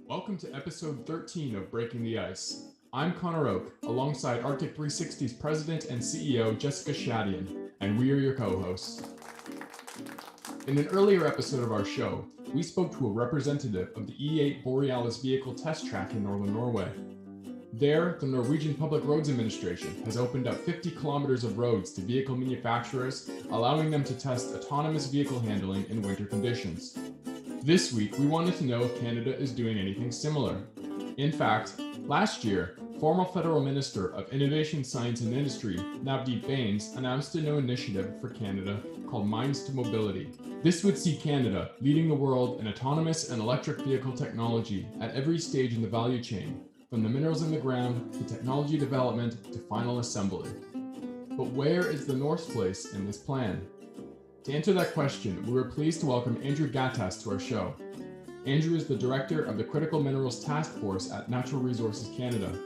Welcome to episode 13 of Breaking the Ice. I'm Connor Oak, alongside Arctic 360's president and CEO Jessica Shadian, and we are your co-hosts. In an earlier episode of our show, we spoke to a representative of the E8 Borealis vehicle test track in northern Norway. There, the Norwegian Public Roads Administration has opened up 50 kilometers of roads to vehicle manufacturers, allowing them to test autonomous vehicle handling in winter conditions. This week, we wanted to know if Canada is doing anything similar. In fact, last year, former Federal Minister of Innovation, Science and Industry, Navdeep Bains, announced a new initiative for Canada called Mines to Mobility. This would see Canada leading the world in autonomous and electric vehicle technology at every stage in the value chain, from the minerals in the ground to technology development to final assembly. But where is the North's place in this plan? To answer that question, we were pleased to welcome Andrew Ghattas to our show. Andrew is the director of the Critical Minerals Task Force at Natural Resources Canada.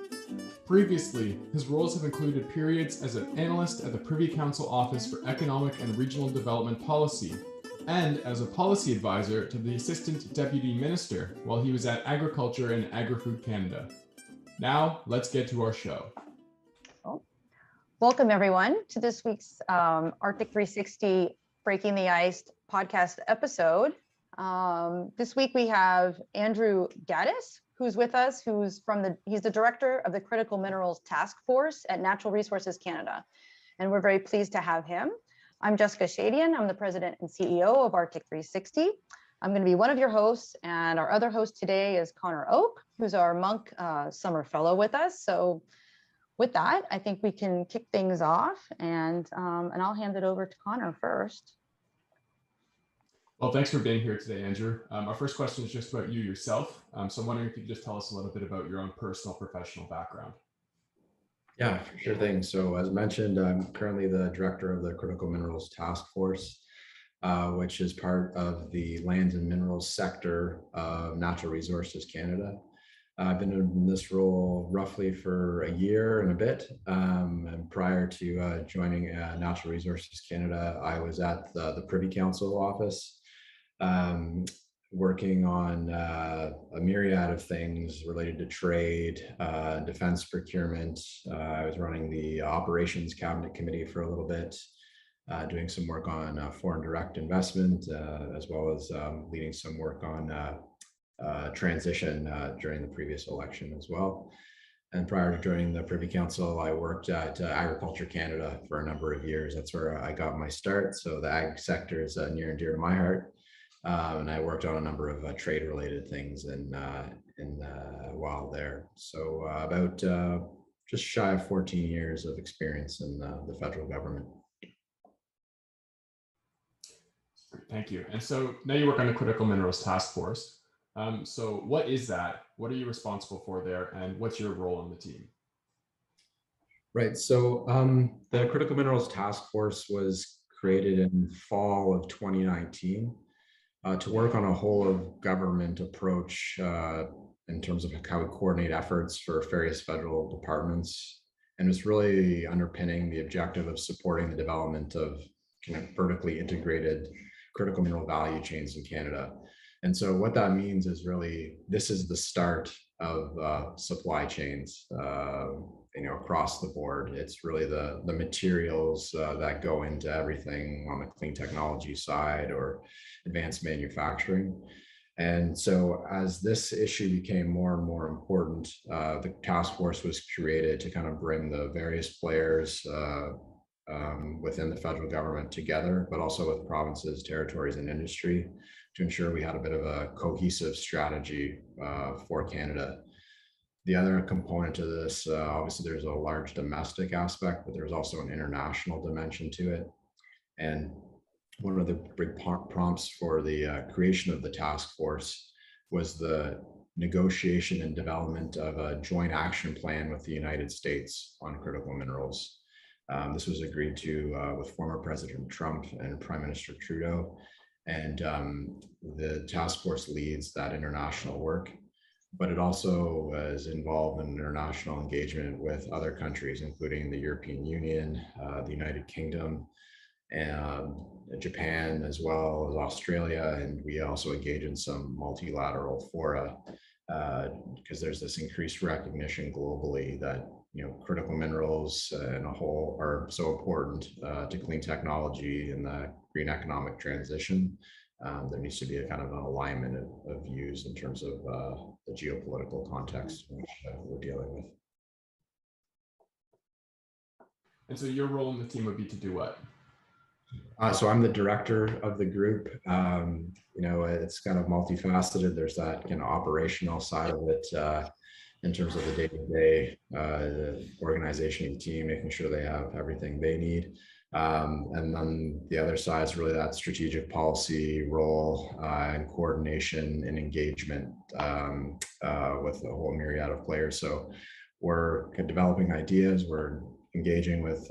Previously, his roles have included periods as an analyst at the Privy Council Office for Economic and Regional Development Policy, and as a policy advisor to the Assistant Deputy Minister while he was at Agriculture and Agri-Food Canada. Now, let's get to our show. Welcome, everyone, to this week's Arctic 360 Breaking the Ice podcast episode. This week we have Andrew Ghattas, who's with us, he's the director of the Critical Minerals Task Force at Natural Resources Canada, and we're very pleased to have him. I'm Jessica Shadian. I'm the president and CEO of Arctic 360. I'm going to be one of your hosts, and our other host today is Connor Oak, who's our Monk Summer Fellow with us. So with that, I think we can kick things off, and I'll hand it over to Connor first. Well, thanks for being here today, Andrew. Our first question is just about you yourself. So I'm wondering if you could just tell us a little bit about your own personal professional background. Yeah, sure thing. So as mentioned, I'm currently the director of the Critical Minerals Task Force, which is part of the Lands and Minerals sector of Natural Resources Canada. I've been in this role roughly for a year and a bit. And prior to joining Natural Resources Canada, I was at the Privy Council office, working on a myriad of things related to trade, defense procurement. I was running the Operations Cabinet Committee for a little bit, doing some work on foreign direct investment, as well as leading some work on transition during the previous election as well. And prior to joining the Privy Council, I worked at Agriculture Canada for a number of years. That's where I got my start. So the ag sector is near and dear to my heart. And I worked on a number of trade-related things while there. So about just shy of 14 years of experience in the federal government. Thank you. And so now you work on the Critical Minerals Task Force. So what is that? What are you responsible for there? And what's your role on the team? Right. So the Critical Minerals Task Force was created in fall of 2019 to work on a whole of government approach in terms of how we coordinate efforts for various federal departments. And it's really underpinning the objective of supporting the development of kind of vertically integrated critical mineral value chains in Canada. And so what that means is really, this is the start of supply chains, across the board. It's really the materials that go into everything on the clean technology side or advanced manufacturing. And so as this issue became more and more important, the task force was created to kind of bring the various players within the federal government together, but also with provinces, territories, and industry, to ensure we had a bit of a cohesive strategy for Canada. The other component to this, obviously there's a large domestic aspect, but there's also an international dimension to it. And one of the big prompts for the creation of the task force was the negotiation and development of a joint action plan with the United States on critical minerals. This was agreed to with former President Trump and Prime Minister Trudeau. And the task force leads that international work, but it also is involved in international engagement with other countries, including the European Union, the United Kingdom, and Japan, as well as Australia. And we also engage in some multilateral fora because there's this increased recognition globally that critical minerals in a whole are so important to clean technology and the green economic transition. There needs to be a kind of an alignment of views in terms of the geopolitical context which we're dealing with. And so your role in the team would be to do what? So I'm the director of the group. It's kind of multifaceted. There's that kind of operational side of it in terms of the day-to-day organization of the team, making sure they have everything they need. And then the other side is really that strategic policy role and coordination and engagement with a whole myriad of players. So we're developing ideas, we're engaging with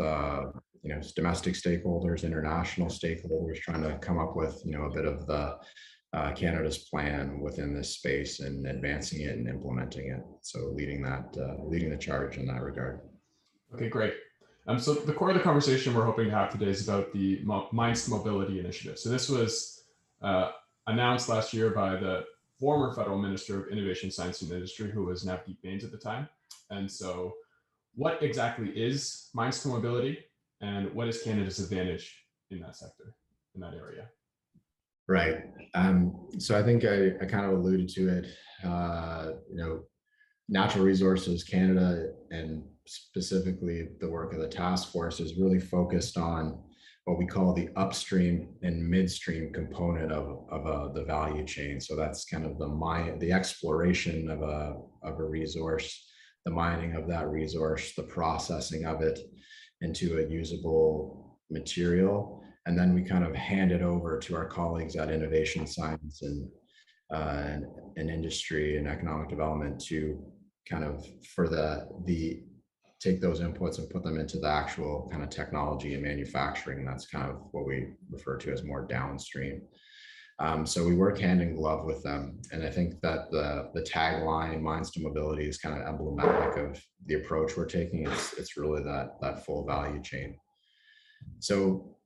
domestic stakeholders, international stakeholders, trying to come up with a bit of the Canada's plan within this space and advancing it and implementing it. So leading the charge in that regard. Okay, great. So the core of the conversation we're hoping to have today is about the Mines to Mobility initiative. So this was announced last year by the former federal Minister of Innovation, Science and Industry, who was Navdeep Bains at the time. And so what exactly is Mines to Mobility, and what is Canada's advantage in that sector, in that area? Right. So I think I kind of alluded to it. Natural Resources Canada, and specifically the work of the task force, is really focused on what we call the upstream and midstream component of the value chain. So that's kind of the exploration of a resource, the mining of that resource, the processing of it into a usable material, and then we kind of hand it over to our colleagues at Innovation, Science and Industry and Economic Development to kind of take those inputs and put them into the actual kind of technology and manufacturing. That's kind of what we refer to as more downstream. So we work hand in glove with them. And I think that the tagline Mines to Mobility is kind of emblematic of the approach we're taking. It's really that full value chain. So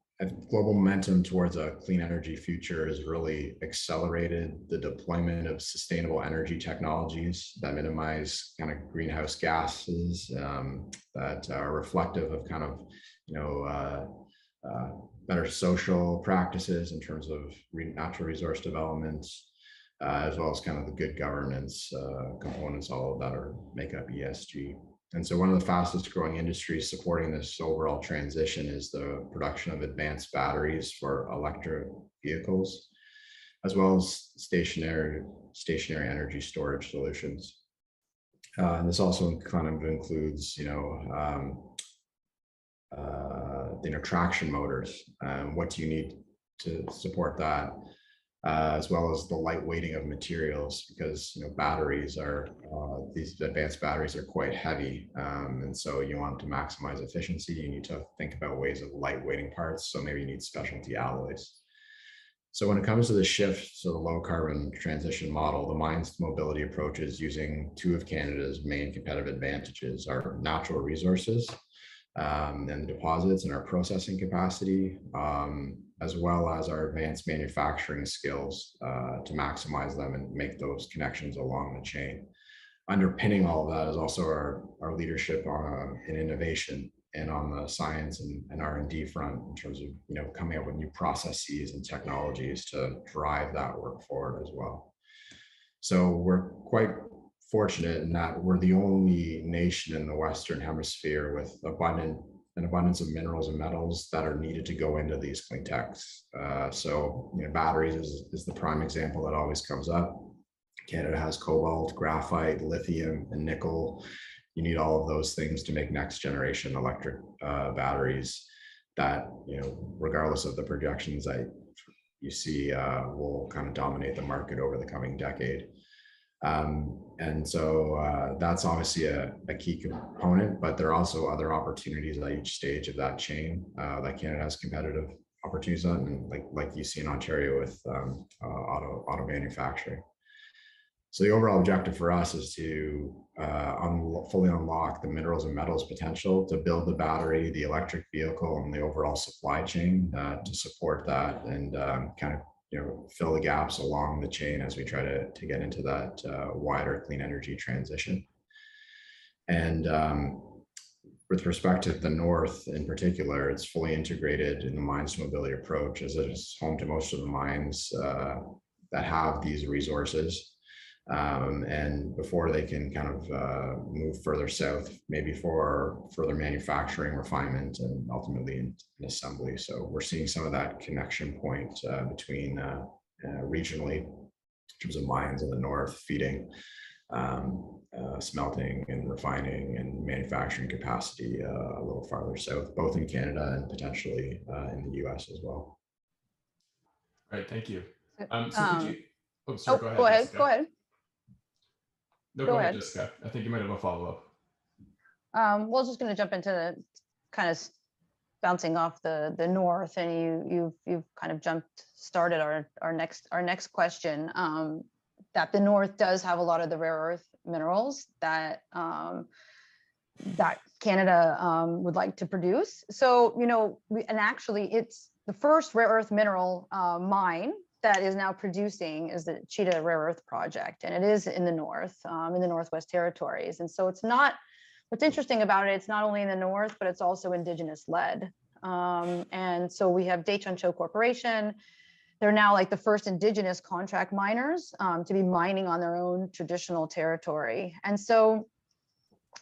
global momentum towards a clean energy future has really accelerated the deployment of sustainable energy technologies that minimize kind of greenhouse gases, that are reflective of kind of, better social practices in terms of natural resource development, as well as kind of the good governance components, all of that make up ESG. And so one of the fastest growing industries supporting this overall transition is the production of advanced batteries for electric vehicles, as well as stationary energy storage solutions. And this also kind of includes, traction motors. What do you need to support that? As well as the lightweighting of materials, because batteries are these advanced batteries are quite heavy, and so you want to maximize efficiency. You need to think about ways of lightweighting parts. So maybe you need specialty alloys. So when it comes to the shift to the low carbon transition model, the Mines to Mobility approach is using two of Canada's main competitive advantages: our natural resources and the deposits and our processing capacity, as well as our advanced manufacturing skills to maximize them and make those connections along the chain. Underpinning all of that is also our leadership in innovation and on the science and R&D front, in terms of coming up with new processes and technologies to drive that work forward as well. So we're quite fortunate in that we're the only nation in the Western Hemisphere with an abundance of minerals and metals that are needed to go into these clean techs. So batteries is the prime example that always comes up. Canada has cobalt, graphite, lithium, and nickel. You need all of those things to make next generation electric batteries that, regardless of the projections that you see, will kind of dominate the market over the coming decade. And so that's obviously a key component, but there are also other opportunities at each stage of that chain that Canada has competitive opportunities on, and like you see in Ontario with auto manufacturing. So the overall objective for us is to fully unlock the minerals and metals potential to build the battery, the electric vehicle, and the overall supply chain to support that, and kind of fill the gaps along the chain as we try to get into that wider clean energy transition. And with respect to the North in particular, it's fully integrated in the mines to mobility approach, as it is home to most of the mines that have these resources. And before they can kind of move further south, maybe for further manufacturing, refinement, and ultimately in assembly. So we're seeing some of that connection point between regionally in terms of mines in the North feeding smelting and refining and manufacturing capacity a little farther south, both in Canada and potentially in the US as well. All right, thank you. So could you, sorry, go ahead. Go ahead, Jessica. go ahead. No, go ahead, Jessica. I think you might have a follow-up. Well, just going to jump into the kind of bouncing off the North, and you've kind of started our next question. That the North does have a lot of the rare earth minerals that that Canada would like to produce. So, and actually it's the first rare earth mineral mine that is now producing is the Cheetah Rare Earth Project. And it is in the North, in the Northwest Territories. And so what's interesting about it, it's not only in the North, but it's also Indigenous led. And so we have Deschancho Corporation. They're now like the first Indigenous contract miners to be mining on their own traditional territory. And so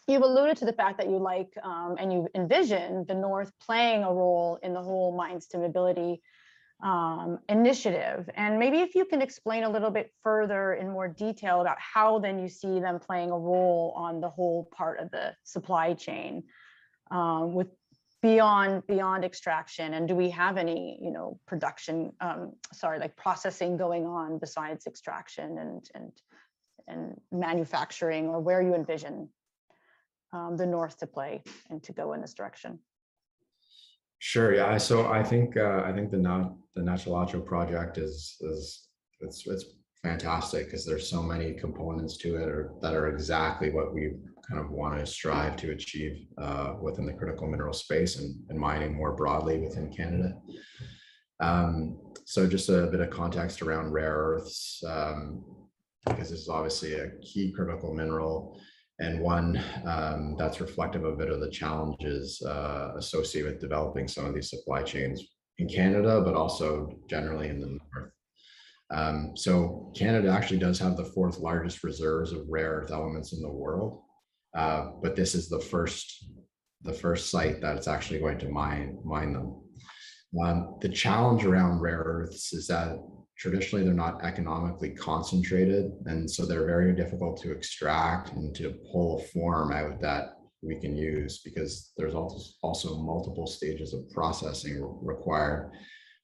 you've alluded to the fact that you like and you envision the North playing a role in the whole mines to mobility initiative. And maybe if you can explain a little bit further in more detail about how then you see them playing a role on the whole part of the supply chain with beyond extraction, and do we have any production like processing going on besides extraction and manufacturing, or where you envision the North to play and to go in this direction? Sure, yeah. So I think the Nachalacho project is it's fantastic because there's so many components to it that are exactly what we kind of want to strive to achieve within the critical mineral space and mining more broadly within Canada. So just a bit of context around rare earths, because this is obviously a key critical mineral and one that's reflective of a bit of the challenges associated with developing some of these supply chains in Canada, but also generally in the North. So Canada actually does have the 4th largest reserves of rare earth elements in the world. But this is the first site that it's actually going to mine them. The challenge around rare earths is that traditionally they're not economically concentrated, and so they're very difficult to extract and to pull a form out that we can use, because there's also multiple stages of processing required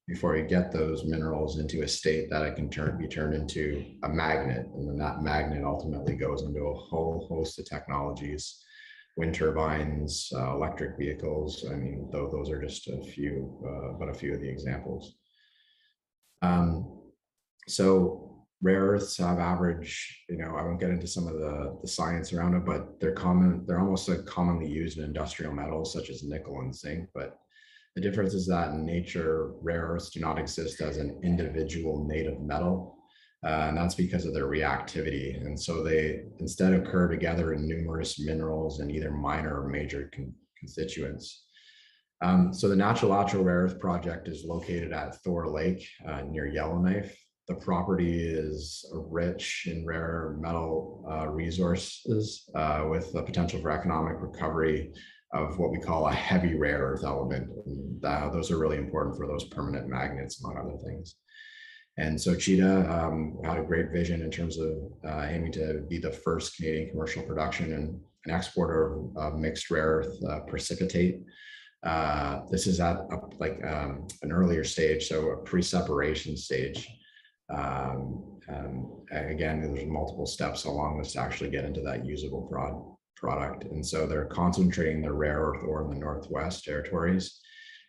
before you get those minerals into a state that it can be turned into a magnet. And then that magnet ultimately goes into a whole host of technologies, wind turbines, electric vehicles. I mean, those are just a few of the examples. So rare earths have average, I won't get into some of the science around it, but they're almost like commonly used in industrial metals such as nickel and zinc. But the difference is that in nature, rare earths do not exist as an individual native metal, and that's because of their reactivity. And so they instead occur together in numerous minerals and either minor or major constituents. So the Nachalacho Rare Earth Project is located at Thor Lake near Yellowknife. The property is rich in rare metal resources with the potential for economic recovery of what we call a heavy rare earth element. And those are really important for those permanent magnets, among other things. And so Cheetah had a great vision in terms of aiming to be the first Canadian commercial production and an exporter of mixed rare earth precipitate. This is at an earlier stage, so a pre-separation stage. Again, there's multiple steps along this to actually get into that usable product. And so they're concentrating the rare earth ore in the Northwest Territories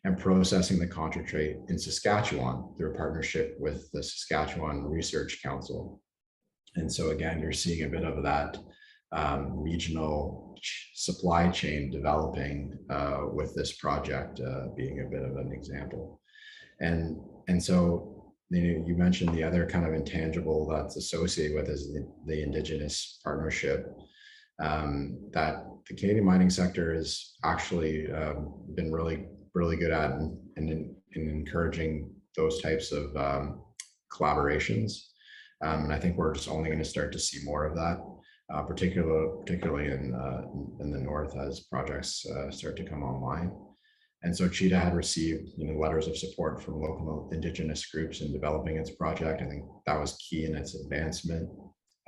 and processing the concentrate in Saskatchewan through a partnership with the Saskatchewan Research Council. And so again, you're seeing a bit of that regional supply chain developing with this project being a bit of an example. And so you mentioned the other kind of intangible that's associated with is the Indigenous partnership. That the Canadian mining sector has actually been really good at in encouraging those types of collaborations. And I think we're just only going to start to see more of that, particularly in the north as projects start to come online. And so Cheetah had received, letters of support from local Indigenous groups in developing its project. I think that was key in its advancement.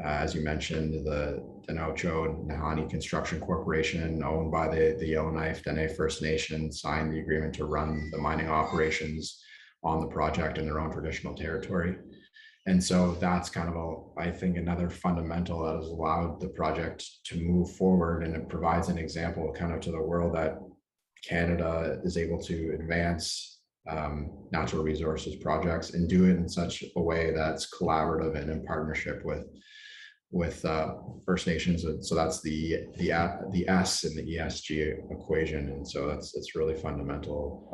As you mentioned, the Denocho Nahani Construction Corporation, owned by the Yellowknife Dene First Nation, signed the agreement to run the mining operations on the project in their own traditional territory. And so that's kind of, I think, another fundamental that has allowed the project to move forward. And it provides an example kind of to the world that Canada is able to advance natural resources projects and do it in such a way that's collaborative and in partnership with First Nations. And so that's the S in the ESG equation. And so it's really fundamental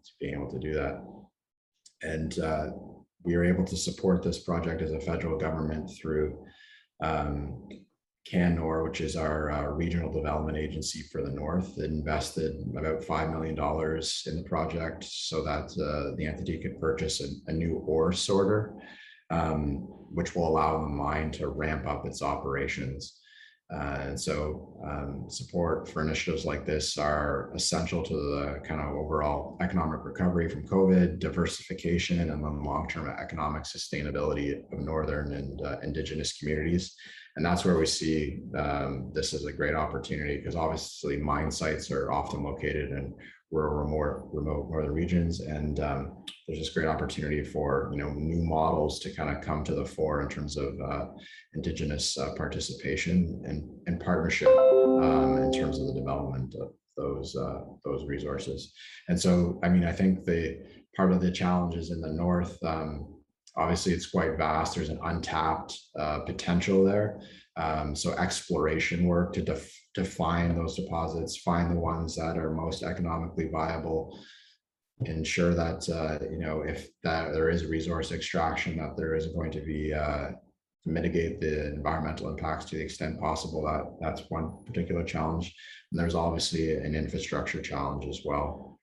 to being able to do that. And we are able to support this project as a federal government through CanNor, which is our regional development agency for the North. It invested about $5 million in the project so that the entity could purchase a new ore sorter, which will allow the mine to ramp up its operations. And so support for initiatives like this are essential to the kind of overall economic recovery from COVID, diversification, and then long-term economic sustainability of Northern and Indigenous communities. And that's where we see this as a great opportunity, because obviously mine sites are often located in rural, remote northern regions, and there's this great opportunity for new models to kind of come to the fore in terms of Indigenous participation and partnership in terms of the development of those resources. And so, I mean, I think the part of the challenges in the north, obviously it's quite vast. There's an untapped potential there. So exploration work to find those deposits, find the ones that are most economically viable, ensure that if there is resource extraction, that there is going to be mitigate the environmental impacts to the extent possible. That's one particular challenge. And there's obviously an infrastructure challenge as well,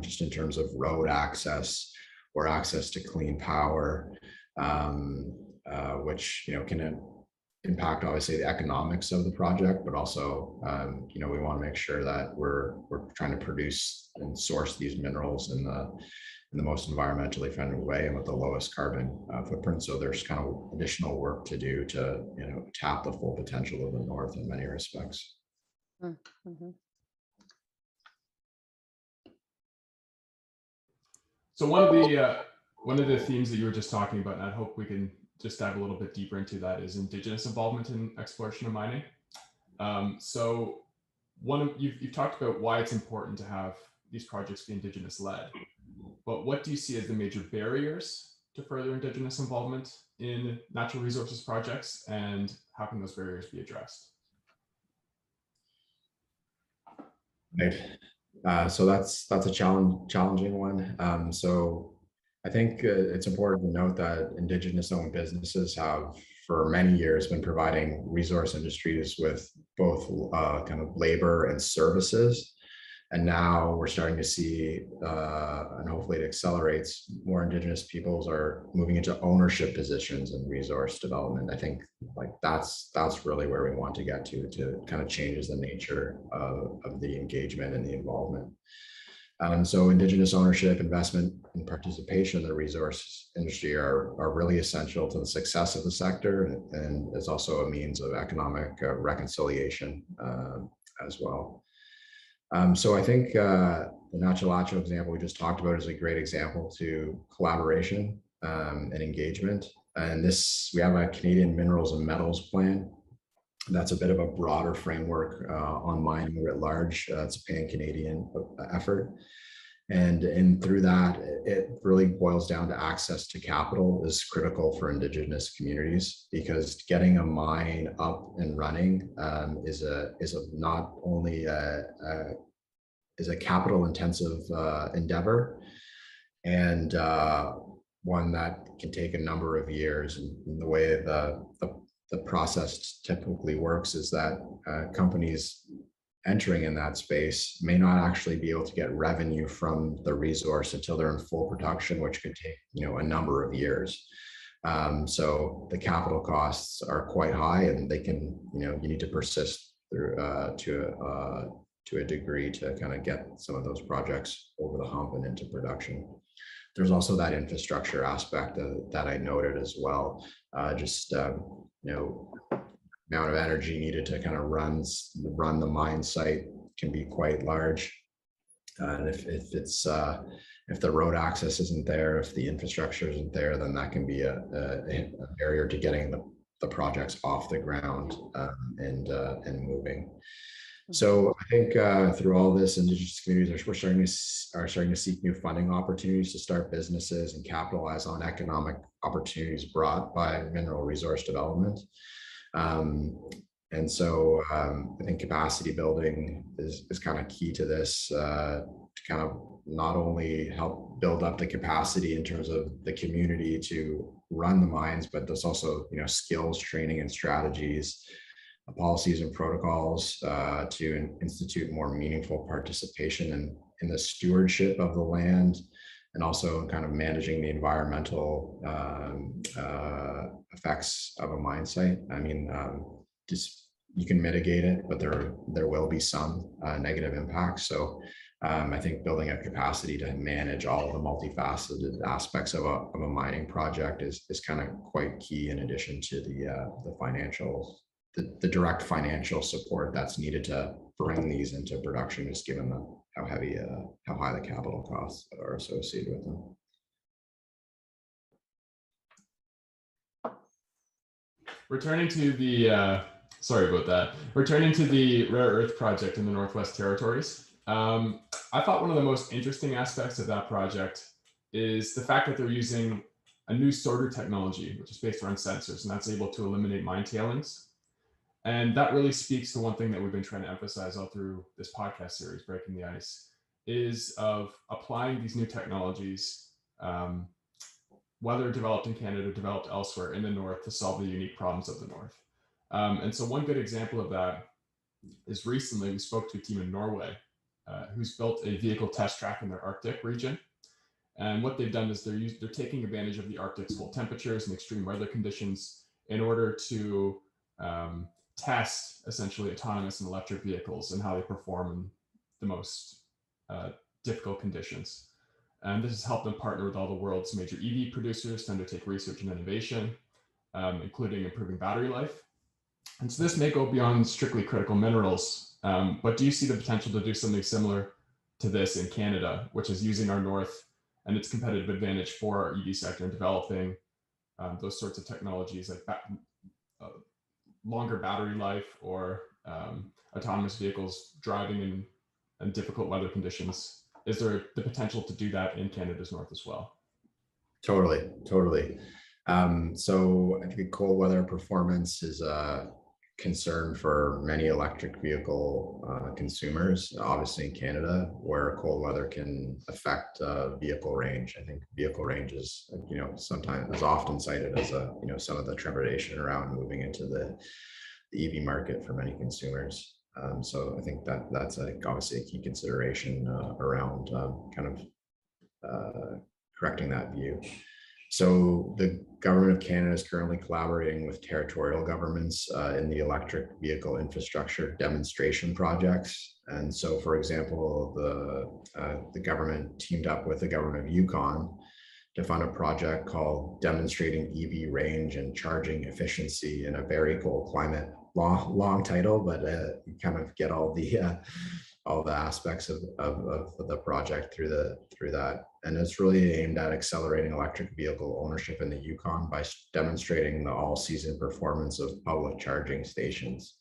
just in terms of road access or access to clean power, which can impact obviously the economics of the project, but also we want to make sure that we're trying to produce and source these minerals in the most environmentally friendly way and with the lowest carbon footprint. So there's kind of additional work to do to tap the full potential of the north in many respects. Mm-hmm. So one of the themes that you were just talking about, and I hope we can just dive a little bit deeper into that, is Indigenous involvement in exploration and mining. So you've talked about why it's important to have these projects be Indigenous led, but what do you see as the major barriers to further Indigenous involvement in natural resources projects, and how can those barriers be addressed? Right. So that's a challenging one. So I think it's important to note that Indigenous owned businesses have for many years been providing resource industries with both kind of labor and services. And now we're starting to see, and hopefully it accelerates, more Indigenous peoples are moving into ownership positions in resource development. I think that's really where we want to get to kind of changes the nature of the engagement and the involvement. So Indigenous ownership, investment, and participation in the resource industry are really essential to the success of the sector, and is also a means of economic reconciliation as well. So I think the Nachalacho example we just talked about is a great example to collaboration and engagement. And we have a Canadian Minerals and Metals Plan. That's a bit of a broader framework on mining writ large. It's a pan-Canadian effort. And through that, it really boils down to access to capital is critical for Indigenous communities, because getting a mine up and running is not only is a capital intensive endeavor, and one that can take a number of years. And the way the process typically works is that companies entering in that space may not actually be able to get revenue from the resource until they're in full production, which could take, a number of years. So the capital costs are quite high, and they can, you need to persist through to a degree to kind of get some of those projects over the hump and into production. There's also that infrastructure aspect that I noted as well. Amount of energy needed to kind of run the mine site can be quite large. And if the road access isn't there, if the infrastructure isn't there, then that can be a barrier to getting the projects off the ground and moving. So I think through all this, Indigenous communities are starting to seek new funding opportunities to start businesses and capitalize on economic opportunities brought by mineral resource development. And so I think capacity building is kind of key to this, to kind of not only help build up the capacity in terms of the community to run the mines, but there's also, skills, training, and strategies, policies and protocols to institute more meaningful participation in the stewardship of the land, and also kind of managing the environmental effects of a mine site. I mean, just you can mitigate it, but there will be some negative impacts. So I think building a capacity to manage all of the multifaceted aspects of a mining project is kind of quite key, in addition to the financial, the direct financial support that's needed to bring these into production, just given how high the capital costs are associated with them. Returning to the rare earth project in the Northwest Territories, I thought one of the most interesting aspects of that project is the fact that they're using a new sorter technology, which is based around sensors, and that's able to eliminate mine tailings. And that really speaks to one thing that we've been trying to emphasize all through this podcast series, Breaking the Ice, is of applying these new technologies, whether developed in Canada or developed elsewhere in the North, to solve the unique problems of the North. And so one good example of that is recently we spoke to a team in Norway who's built a vehicle test track in their Arctic region. And what they've done is they're taking advantage of the Arctic's cold temperatures and extreme weather conditions in order to test essentially autonomous and electric vehicles and how they perform in the most difficult conditions. And this has helped them partner with all the world's major EV producers to undertake research and innovation, including improving battery life. And so this may go beyond strictly critical minerals, but do you see the potential to do something similar to this in Canada, which is using our North and its competitive advantage for our EV sector and developing those sorts of technologies like longer battery life or autonomous vehicles driving in difficult weather conditions? Is there the potential to do that in Canada's North as well? Totally. So I think cold weather performance is a concern for many electric vehicle consumers, obviously in Canada, where cold weather can affect vehicle range. I think vehicle range is, sometimes is often cited as some of the trepidation around moving into the EV market for many consumers. So I think that's obviously a key consideration around correcting that view. So the government of Canada is currently collaborating with territorial governments in the electric vehicle infrastructure demonstration projects. And so, for example, the government teamed up with the government of Yukon to fund a project called Demonstrating EV Range and Charging Efficiency in a Very Cold Climate. Long title, but you kind of get all the aspects of the project through that. And it's really aimed at accelerating electric vehicle ownership in the Yukon by demonstrating the all-season performance of public charging stations.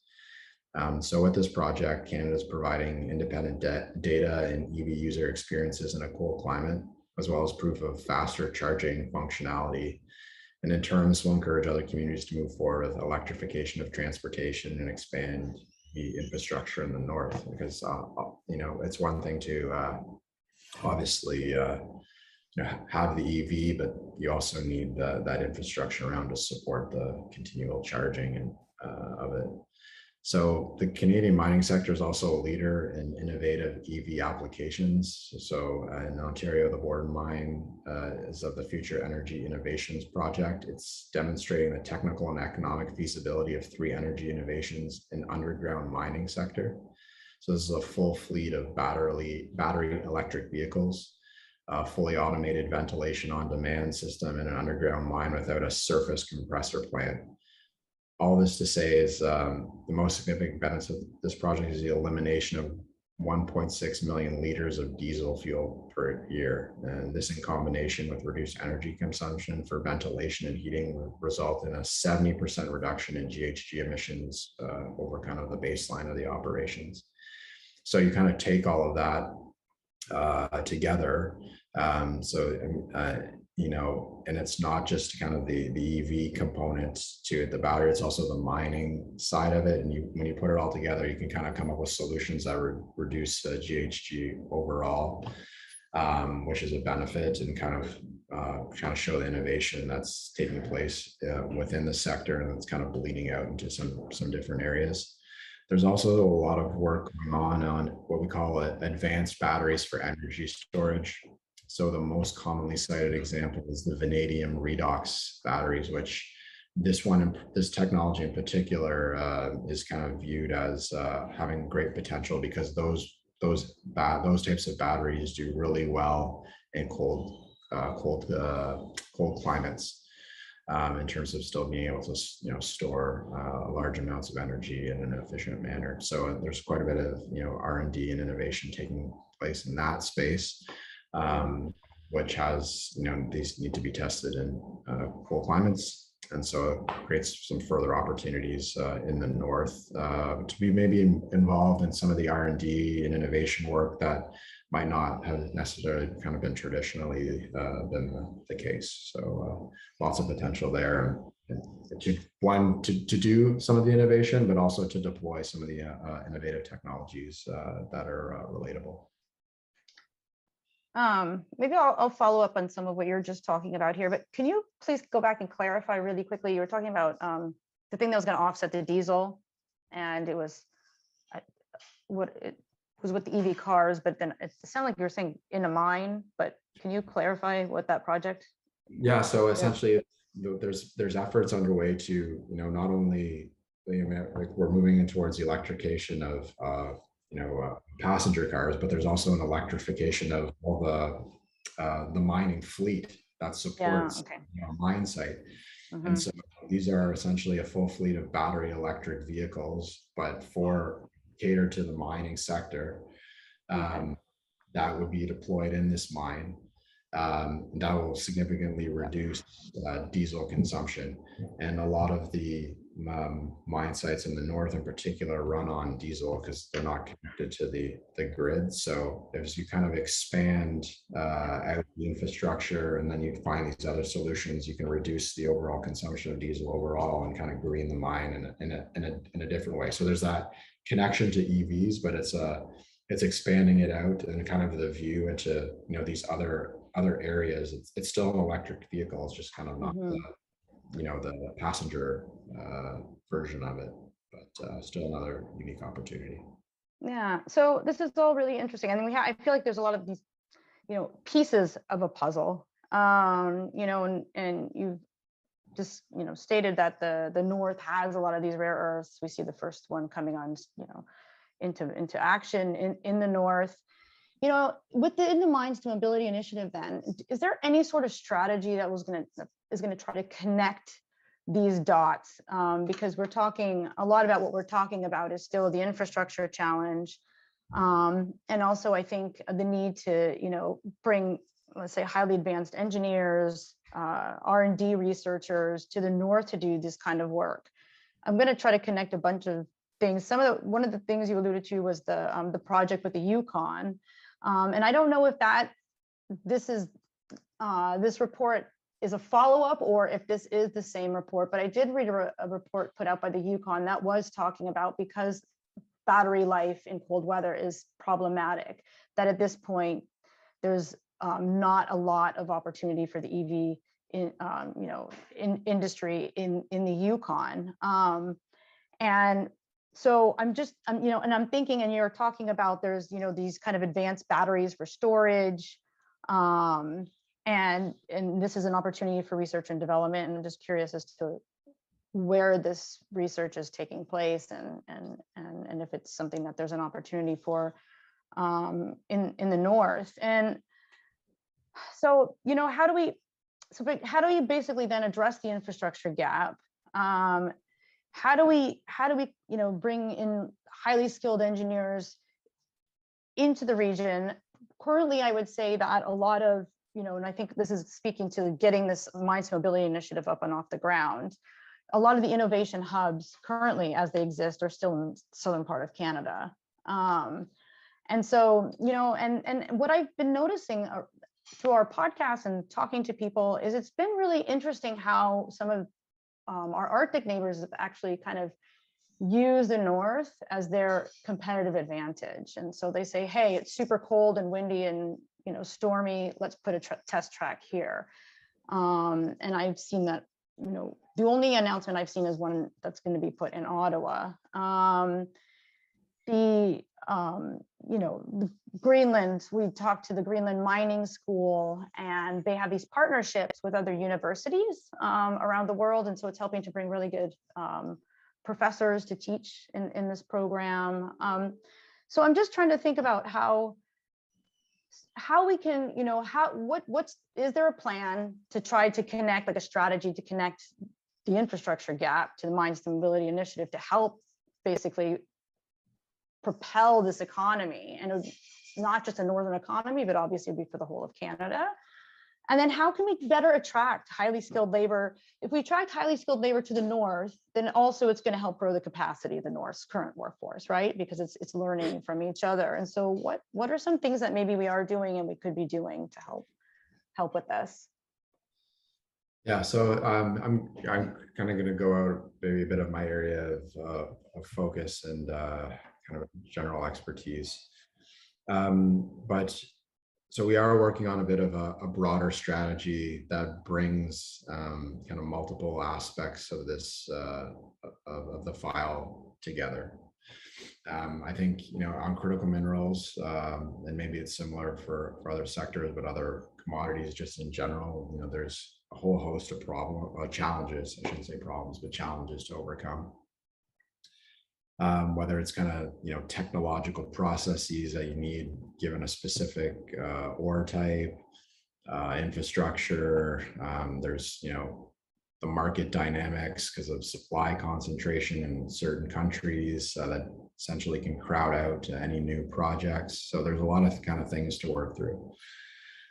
So with this project, Canada is providing independent data and EV user experiences in a cold climate, as well as proof of faster charging functionality. And in turn, this will encourage other communities to move forward with electrification of transportation and expand the infrastructure in the North, because it's one thing to obviously have the EV, but you also need that infrastructure around to support the continual charging and of it. So the Canadian mining sector is also a leader in innovative EV applications. So in Ontario, the Borden Mine is of the Future Energy Innovations Project. It's demonstrating the technical and economic feasibility of 3 energy innovations in underground mining sector. So this is a full fleet of battery electric vehicles, fully automated ventilation on demand system in an underground mine without a surface compressor plant. All this to say is the most significant benefits of this project is the elimination of 1.6 million liters of diesel fuel per year. And this in combination with reduced energy consumption for ventilation and heating will result in a 70% reduction in GHG emissions over kind of the baseline of the operations. So you kind of take all of that together. You know, and it's not just kind of the EV component to the battery, it's also the mining side of it. And when you put it all together, you can kind of come up with solutions that reduce GHG overall, which is a benefit, and kind of show the innovation that's taking place within the sector, and it's kind of bleeding out into some different areas. There's also a lot of work going on what we call advanced batteries for energy storage. So the most commonly cited example is the vanadium redox batteries, which this technology in particular is kind of viewed as having great potential, because those types of batteries do really well in cold climates. In terms of still being able to store large amounts of energy in an efficient manner. So there's quite a bit of R&D and innovation taking place in that space, which has these need to be tested in cold climates, and so it creates some further opportunities in the north to be maybe involved in some of the R&D and innovation work that might not have necessarily kind of been traditionally been the case. So lots of potential there, to do some of the innovation, but also to deploy some of the innovative technologies that are relatable. Maybe I'll follow up on some of what you're just talking about here, but can you please go back and clarify really quickly? You were talking about the thing that was going to offset the diesel, and it was was with the EV cars, but then it sounded like you were saying in a mine, but can you clarify what that project? Yeah, so essentially there's efforts underway to, not only, like we're moving in towards the electrification of, passenger cars, but there's also an electrification of all the mining fleet that supports a mine site. Mm-hmm. And so these are essentially a full fleet of battery electric vehicles, but cater to the mining sector, that would be deployed in this mine. That will significantly reduce diesel consumption. And a lot of the mine sites in the north in particular run on diesel because they're not connected to the grid. So as you kind of expand out the infrastructure, and then you find these other solutions, you can reduce the overall consumption of diesel overall and kind of green the mine in a different way. So there's that connection to EVs, but it's expanding it out and kind of the view into these other areas. It's still an electric vehicle. It's just kind of not the passenger version of it, but still another unique opportunity. Yeah. So this is all really interesting. I mean, I feel like there's a lot of these, pieces of a puzzle. And you've just stated that the north has a lot of these rare earths. We see the first one coming on, into action in the north. With the In the Mines to Mobility initiative, then, is there any sort of strategy that is going to try to connect these dots? Because we're talking a lot about what we're talking about is still the infrastructure challenge, and also I think the need to bring, let's say, highly advanced engineers, R&D researchers to the north to do this kind of work. I'm going to try to connect a bunch of things. One of the things you alluded to was the project with the Yukon. And I don't know if this report is a follow-up or if this is the same report, but I did read a report put out by the Yukon that was talking about, because battery life in cold weather is problematic, that at this point there's not a lot of opportunity for the EV in industry in the Yukon. And so I'm thinking, and you're talking about there's, these kind of advanced batteries for storage. And this is an opportunity for research and development. And I'm just curious as to where this research is taking place and if it's something that there's an opportunity for in the North. And so, how do we basically then address the infrastructure gap? How do we bring in highly skilled engineers into the region? Currently, I would say that a lot of, and I think this is speaking to getting this Mines to Mobility initiative up and off the ground. A lot of the innovation hubs currently, as they exist, are still in the southern part of Canada. And so, and what I've been noticing through our podcast and talking to people is it's been really interesting how some of our Arctic neighbors have actually kind of used the North as their competitive advantage. And so they say, hey, it's super cold and windy and stormy, let's put a test track here. And I've seen that, the only announcement I've seen is one that's going to be put in Ottawa. The Greenland, we talked to the Greenland Mining School, and they have these partnerships with other universities around the world. And so it's helping to bring really good professors to teach in this program. So I'm just trying to think about how we can, is there a plan to try to connect, like a strategy to connect the infrastructure gap to the Mines to Mobility initiative to help basically propel this economy, and not just a northern economy, but obviously it'd be for the whole of Canada. And then how can we better attract highly skilled labor? If we attract highly skilled labor to the North, then also it's going to help grow the capacity of the North's current workforce, right? Because it's learning from each other. And so what are some things that maybe we are doing and we could be doing to help with this? Yeah, so I'm kind of going to go out maybe a bit of my area of focus and kind of general expertise. But so we are working on a bit of a broader strategy that brings kind of multiple aspects of this of the file together. I think on critical minerals, and maybe it's similar for other sectors, but other commodities just in general, there's a whole host of challenges. I shouldn't say problems, but challenges to overcome. Whether it's kind of technological processes that you need given a specific ore type, infrastructure. There's the market dynamics because of supply concentration in certain countries that essentially can crowd out any new projects. So there's a lot of kind of things to work through.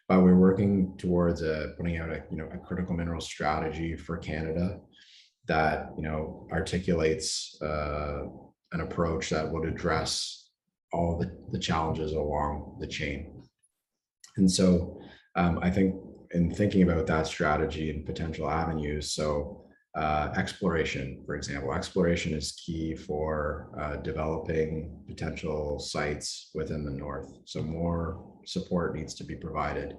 But we're working towards putting out a critical mineral strategy for Canada that articulates an approach that would address all the challenges along the chain. And so I think in thinking about that strategy and potential avenues, so exploration, for example, exploration is key for developing potential sites within the North. So more support needs to be provided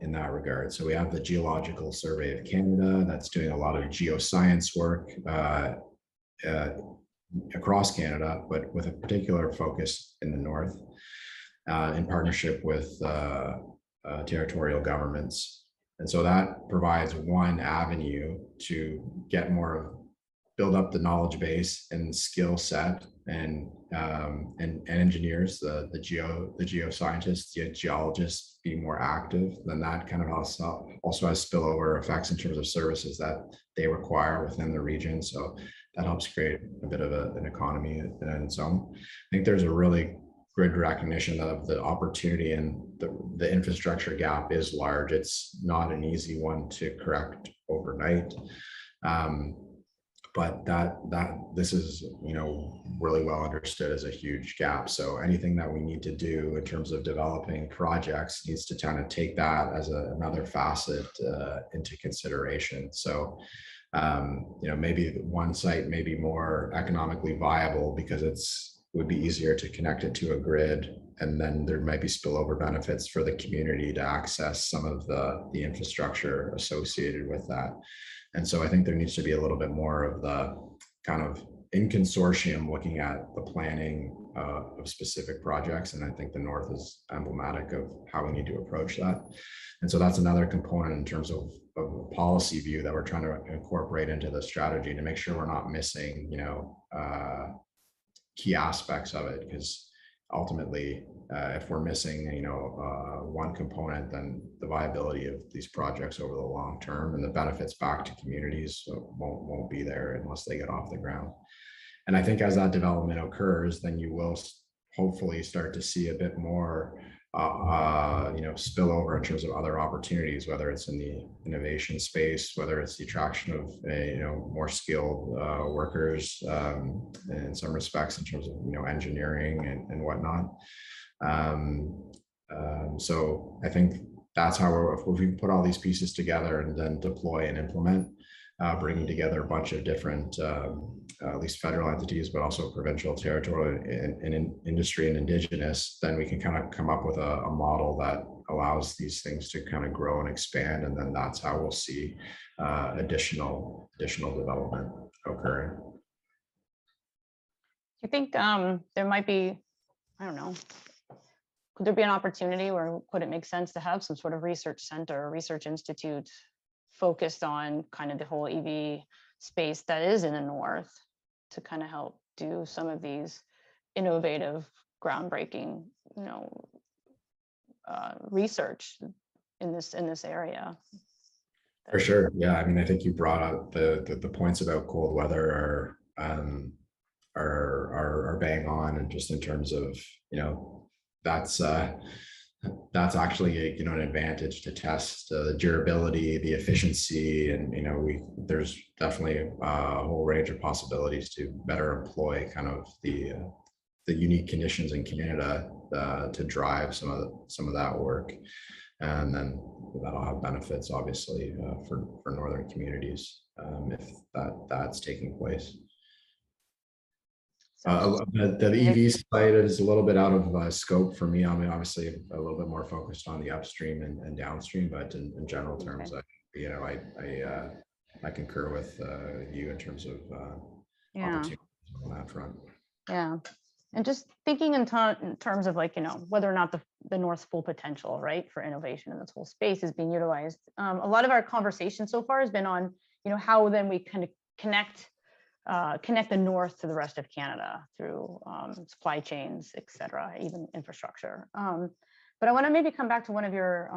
in that regard. So we have the Geological Survey of Canada that's doing a lot of geoscience work across Canada, but with a particular focus in the North, in partnership with territorial governments. And so that provides one avenue to get build up the knowledge base and skill set and engineers, the geoscientists, the geologists being more active. Then that kind of also has spillover effects in terms of services that they require within the region. So that helps create a bit of an economy in its own. I think there's a really good recognition of the opportunity, and the infrastructure gap is large. It's not an easy one to correct overnight. But this is really well understood as a huge gap. So anything that we need to do in terms of developing projects needs to kind of take that as another facet into consideration. So maybe one site may be more economically viable because would be easier to connect it to a grid and then there might be spillover benefits for the community to access some of the infrastructure associated with that. And so I think there needs to be a little bit more of the kind of in consortium looking at the planning of specific projects. And I think the North is emblematic of how we need to approach that. And so that's another component in terms of a policy view that we're trying to incorporate into the strategy to make sure we're not missing, key aspects of it, because ultimately, if we're missing, one component, then the viability of these projects over the long term and the benefits back to communities won't be there unless they get off the ground. And I think as that development occurs, then you will hopefully start to see a bit more, spill over in terms of other opportunities, whether it's in the innovation space, whether it's the attraction of more skilled workers in some respects in terms of engineering and whatnot. So I think that's how if we put all these pieces together and then deploy and implement, bringing together a bunch of different, at least federal entities, but also provincial, territorial, and industry and indigenous, then we can kind of come up with a model that allows these things to kind of grow and expand. And then that's how we'll see additional development occurring. Do you think there might be, I don't know, could there be an opportunity, or could it make sense to have some sort of research center or research institute focused on kind of the whole EV space that is in the North to kind of help do some of these innovative, groundbreaking, research in this area? For sure, yeah. I mean, I think you brought up the points about cold weather are bang on, and just in terms of that's actually an advantage to test the durability, the efficiency, and there's definitely a whole range of possibilities to better employ kind of the unique conditions in Canada to drive some of that work, and then that'll have benefits obviously for northern communities if that's taking place. The EV side is a little bit out of scope for me. I mean, obviously a little bit more focused on the upstream and downstream, but in general terms, I concur with you in terms of opportunities on that front. Yeah, and just thinking in terms of whether or not the North's full potential, right, for innovation in this whole space is being utilized. A lot of our conversation so far has been on how then we kind of connect the North to the rest of Canada through supply chains, et cetera, even infrastructure. But I want to maybe come back to one of your,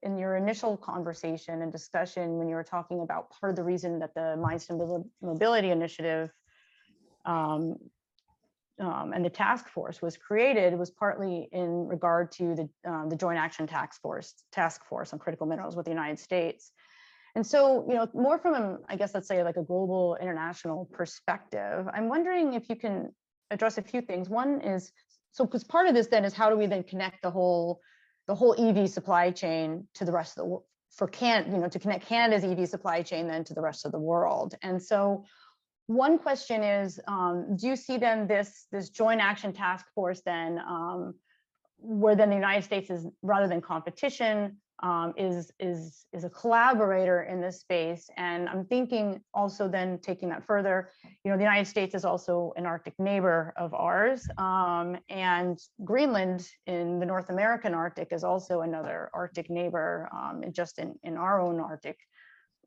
in your initial conversation and discussion when you were talking about part of the reason that the Mines to Mobility Initiative and the task force was created was partly in regard to the Joint Action Task Force on critical minerals with the United States. And so, more from, I guess, let's say like a global international perspective, I'm wondering if you can address a few things. One is, so because part of this then is how do we then connect the whole EV supply chain to the rest of the world to connect Canada's EV supply chain then to the rest of the world. And so one question is, do you see then this Joint Action Task Force then, where then the United States is, rather than competition, is a collaborator in this space? And I'm thinking also then taking that further, the United States is also an Arctic neighbor of ours, and Greenland in the North American Arctic is also another Arctic neighbor, just in our own Arctic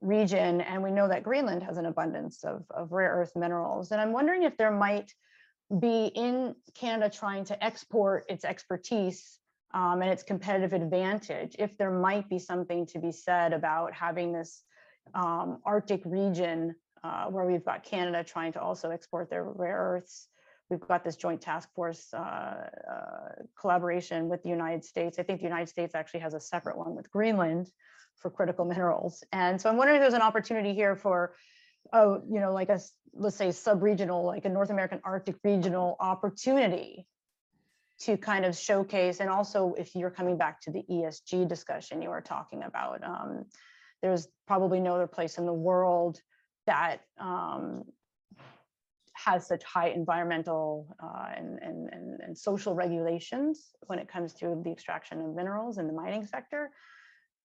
region. And we know that Greenland has an abundance of rare earth minerals. And I'm wondering if there might be in Canada trying to export its expertise and its competitive advantage, if there might be something to be said about having this Arctic region where we've got Canada trying to also export their rare earths. We've got this joint task force collaboration with the United States. I think the United States actually has a separate one with Greenland for critical minerals. And so I'm wondering if there's an opportunity here for, like let's say sub-regional, like a North American Arctic regional opportunity to kind of showcase. And also, if you're coming back to the ESG discussion you were talking about, there's probably no other place in the world that has such high environmental and social regulations when it comes to the extraction of minerals in the mining sector.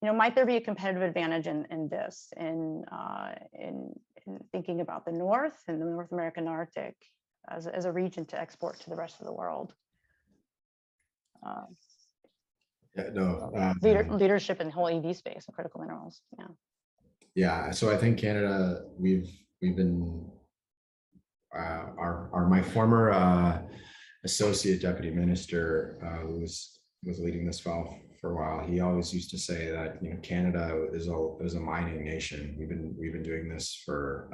Might there be a competitive advantage in this, in thinking about the North and the North American Arctic as a region to export to the rest of the world? Leadership in the whole EV space and critical minerals. Yeah. So I think Canada, we've been my former associate deputy minister who was leading this file for a while. He always used to say that Canada is a mining nation. We've been doing this for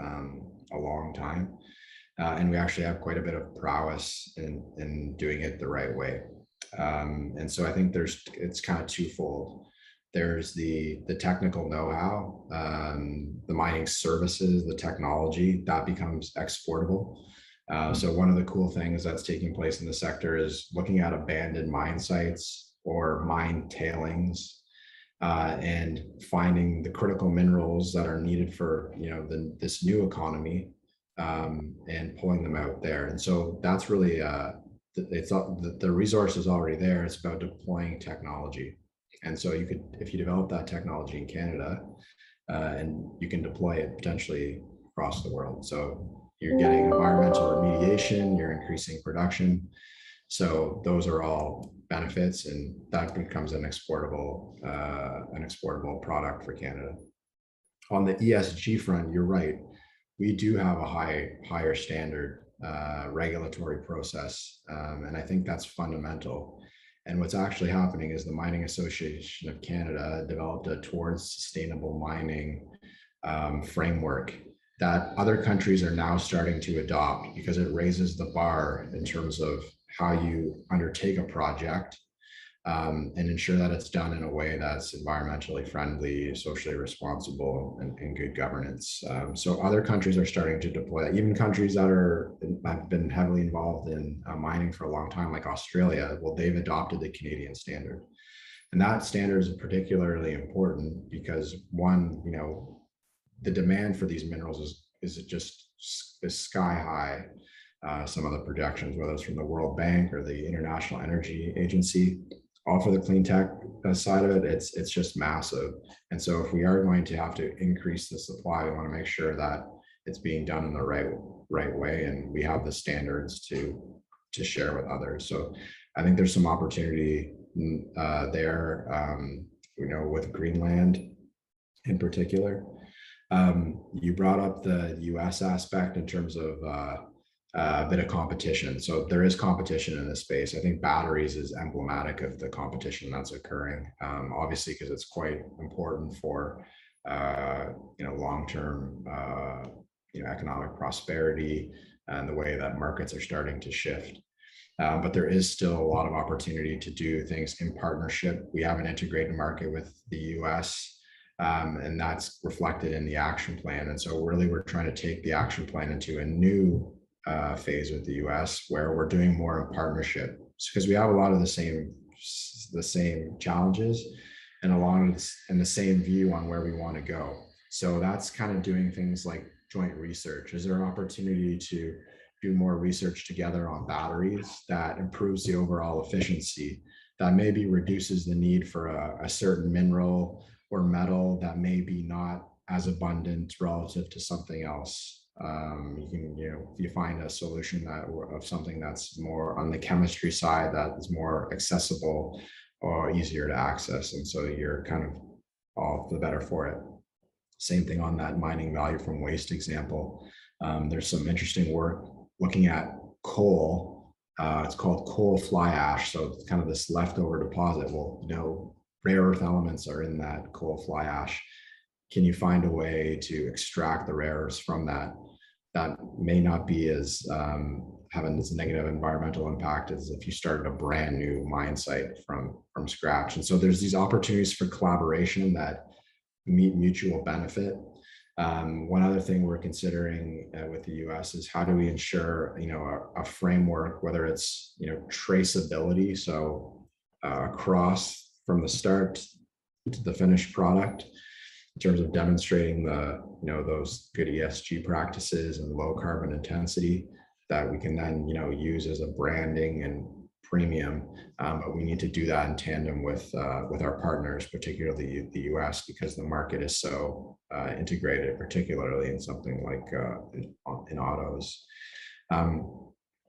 a long time, and we actually have quite a bit of prowess in doing it the right way. And so I think it's kind of twofold. There's the technical know-how, the mining services, the technology that becomes exportable. So one of the cool things that's taking place in the sector is looking at abandoned mine sites or mine tailings, and finding the critical minerals that are needed for this new economy, and pulling them out there. And so that's really the resource is already there. It's about deploying technology. And so if you develop that technology in Canada, and you can deploy it potentially across the world. So you're getting environmental remediation, you're increasing production. So those are all benefits, and that becomes an exportable product for Canada. On the ESG front, you're right. We do have a higher standard regulatory process, and I think that's fundamental. And what's actually happening is the Mining Association of Canada developed a Towards Sustainable Mining framework that other countries are now starting to adopt, because it raises the bar in terms of how you undertake a project, and ensure that it's done in a way that's environmentally friendly, socially responsible, and good governance. So other countries are starting to deploy that. Even countries that have been heavily involved in mining for a long time, like Australia, well, they've adopted the Canadian standard. And that standard is particularly important because, one, the demand for these minerals is sky high. Some of the projections, whether it's from the World Bank or the International Energy Agency, all for the clean tech side of it, it's just massive. And so if we are going to have to increase the supply, we want to make sure that it's being done in the right way, and we have the standards to share with others. So I think there's some opportunity there, with Greenland in particular. You brought up the US aspect in terms of a bit of competition. So there is competition in this space. I think batteries is emblematic of the competition that's occurring, obviously, because it's quite important for long-term economic prosperity and the way that markets are starting to shift. But there is still a lot of opportunity to do things in partnership. We have an integrated market with the US, and that's reflected in the action plan. And so really we're trying to take the action plan into a new phase with the US, where we're doing more in partnership, because we have a lot of the same challenges and the same view on where we want to go. So that's kind of doing things like joint research. Is there an opportunity to do more research together on batteries that improves the overall efficiency, that maybe reduces the need for a certain mineral or metal that may be not as abundant relative to something else? If you find a solution of something that's more on the chemistry side, that is more accessible or easier to access, and so you're kind of all the better for it. Same thing on that mining value from waste example. There's some interesting work looking at coal. It's called coal fly ash. So it's kind of this leftover deposit. Well, rare earth elements are in that coal fly ash. Can you find a way to extract the rare earths from that? That may not be as having this negative environmental impact as if you started a brand new mine site from scratch. And so there's these opportunities for collaboration that meet mutual benefit. One other thing we're considering with the US is how do we ensure a framework, whether it's traceability, so across from the start to the finished product, in terms of demonstrating those good ESG practices and low carbon intensity, that we can then, use as a branding and premium. But we need to do that in tandem with our partners, particularly the US, because the market is so integrated, particularly in something like in autos.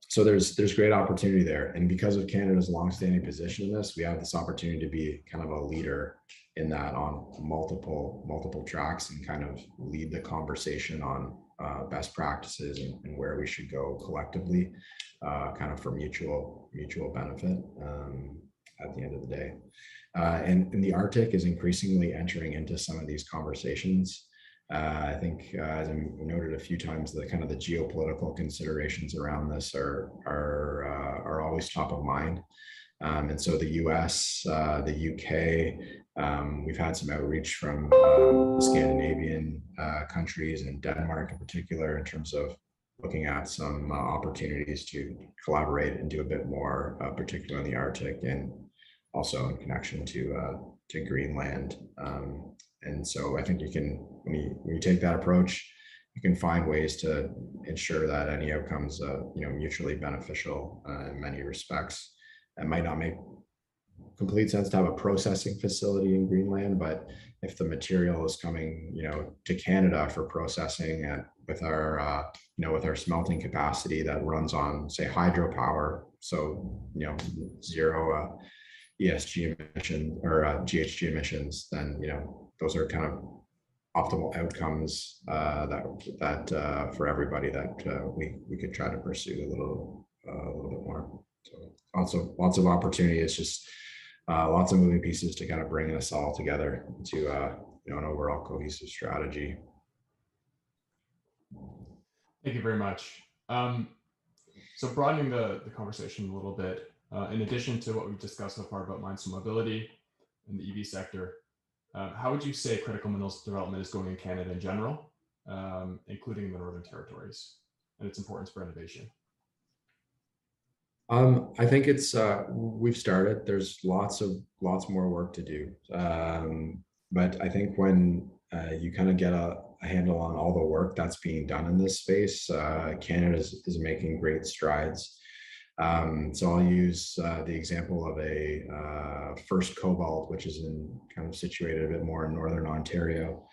So there's great opportunity there. And because of Canada's longstanding position in this, we have this opportunity to be kind of a leader in that on multiple tracks and kind of lead the conversation on best practices and where we should go collectively, kind of for mutual benefit at the end of the day. And the Arctic is increasingly entering into some of these conversations. I think, as I noted a few times, the kind of the geopolitical considerations around this are always top of mind. And so the US, the UK, we've had some outreach from Scandinavian countries and Denmark in particular in terms of looking at some opportunities to collaborate and do a bit more, particularly in the Arctic and also in connection to Greenland. And so I think you can, when you take that approach, you can find ways to ensure that any outcomes, mutually beneficial in many respects. It might not make complete sense to have a processing facility in Greenland, but if the material is coming, to Canada for processing, and with our, with our smelting capacity that runs on, say, hydropower, so zero ESG emission or GHG emissions, then those are kind of optimal outcomes that for everybody that we could try to pursue a little bit more. So lots of opportunity. It's just lots of moving pieces to kind of bring us all together to an overall cohesive strategy. Thank you very much. So broadening the conversation a little bit, in addition to what we've discussed so far about mines to mobility and the EV sector, how would you say critical minerals development is going in Canada in general, including the Northern Territories, and its importance for innovation? I think it's we've started. There's lots more work to do, but I think when you kind of get a handle on all the work that's being done in this space, Canada is making great strides. So I'll use the example of a First Cobalt, which is kind of situated a bit more in northern Ontario.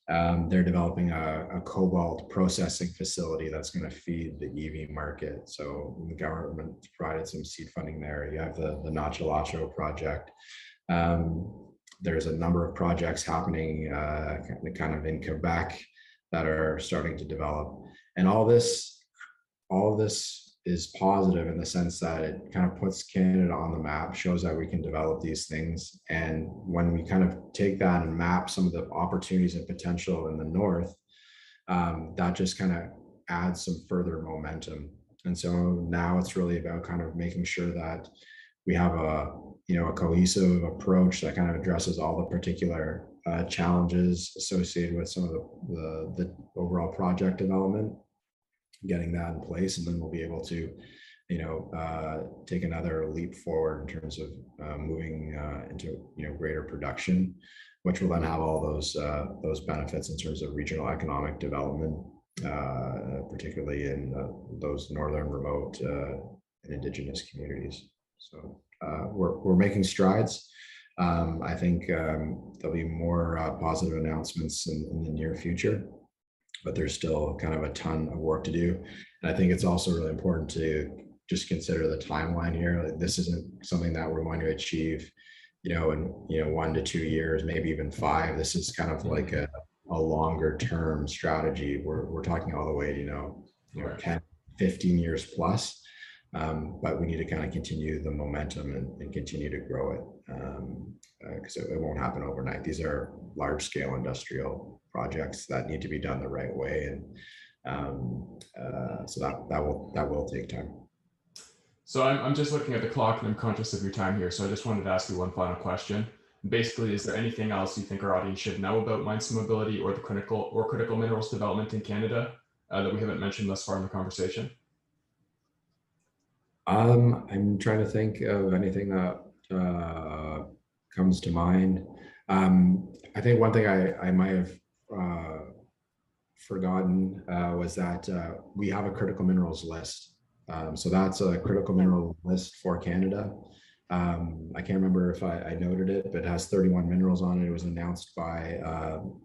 They're developing a cobalt processing facility that's going to feed the EV market. So the government provided some seed funding there. You have the Nachalacho project. There's a number of projects happening kind of in Quebec that are starting to develop. And all of this is positive in the sense that it kind of puts Canada on the map, shows that we can develop these things. And when we kind of take that and map some of the opportunities and potential in the north, that just kind of adds some further momentum. And so now it's really about kind of making sure that we have a cohesive approach that kind of addresses all the particular challenges associated with some of the overall project development, getting that in place, and then we'll be able to take another leap forward in terms of moving into greater production, which will then have all those benefits in terms of regional economic development, particularly in those northern, remote and indigenous communities. So we're making strides. I think there'll be more positive announcements in the near future, but there's still kind of a ton of work to do. And I think it's also really important to just consider the timeline here. This isn't something that we're going to achieve, in 1 to 2 years, maybe even 5. This is kind of like a longer term strategy. We're talking all the way, Right. 10, 15 years plus. But we need to kind of continue the momentum and continue to grow it, because it won't happen overnight. These are large scale industrial projects that need to be done the right way, and so that will take time. So I'm just looking at the clock and I'm conscious of your time here. So I just wanted to ask you one final question. Basically, is there anything else you think our audience should know about mines to mobility or the critical minerals development in Canada that we haven't mentioned thus far in the conversation? I'm trying to think of anything that comes to mind. I think one thing I might have forgotten was that we have a critical minerals list. So that's a critical mineral list for Canada. I can't remember if I noted it, but it has 31 minerals on it. It was announced by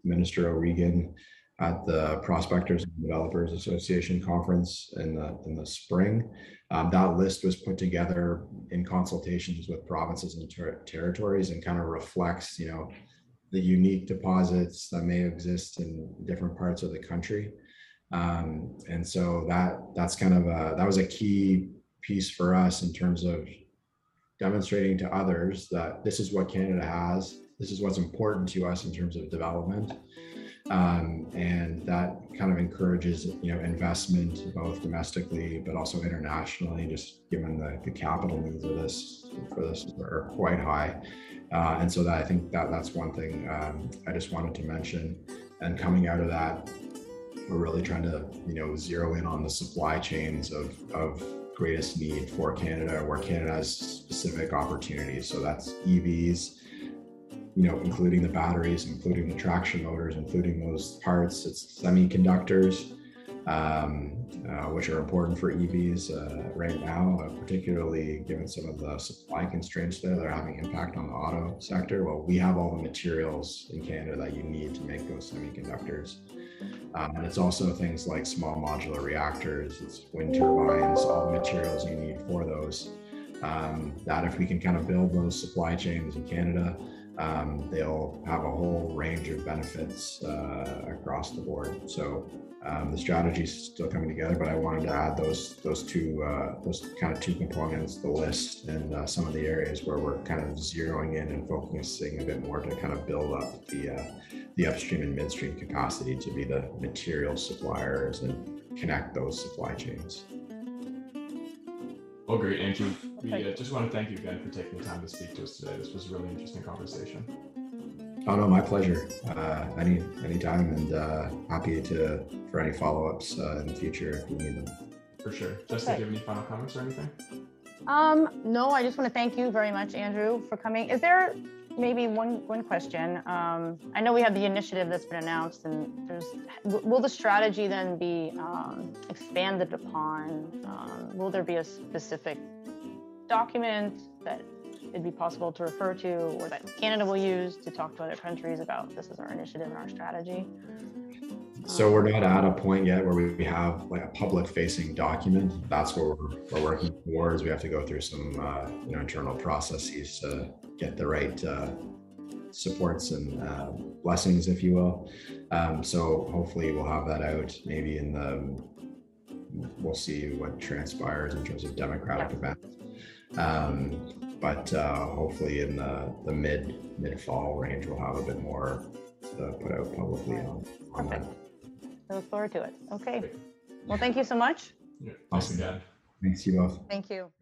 Minister O'Regan at the Prospectors and Developers Association conference in the spring. That list was put together in consultations with provinces and territories, and kind of reflects, the unique deposits that may exist in different parts of the country. And so that's kind of that was a key piece for us in terms of demonstrating to others that this is what Canada has. This is what's important to us in terms of development. And that kind of encourages, investment both domestically but also internationally, just given the capital needs of this are quite high. And so that I think that's one thing I just wanted to mention. And coming out of that, we're really trying to, zero in on the supply chains of greatest need for Canada, where Canada has specific opportunities. So that's EVs, including the batteries, including the traction motors, including those parts. It's semiconductors, which are important for EVs right now, particularly given some of the supply constraints there that are having impact on the auto sector. Well, we have all the materials in Canada that you need to make those semiconductors. And it's also things like small modular reactors, it's wind turbines, all the materials you need for those. That if we can kind of build those supply chains in Canada, they'll have a whole range of benefits across the board. So the strategy is still coming together, but I wanted to add those kind of two components, the list and some of the areas where we're kind of zeroing in and focusing a bit more to kind of build up the upstream and midstream capacity to be the material suppliers and connect those supply chains. Well, great, Andrew. We just want to thank you again for taking the time to speak to us today. This was a really interesting conversation. Oh no, my pleasure. Anytime, and happy for any follow-ups in the future if you need them. For sure. Jessica, do you have any final comments or anything? No, I just want to thank you very much, Andrew, for coming. Is there maybe one question? I know we have the initiative that's been announced, and will the strategy then be expanded upon? Will there be a specific document that it'd be possible to refer to, or that Canada will use to talk to other countries about this is our initiative and our strategy? So we're not at a point yet where we have like a public-facing document. That's what we're working towards. We have to go through some internal processes to get the right supports and blessings, if you will. So hopefully we'll have that out maybe we'll see what transpires in terms of democratic events. But hopefully in the mid-fall range, we'll have a bit more to put out publicly on that. I look forward to it. Okay. Well, thank you so much. Yeah, awesome. Thanks, you both. Thank you.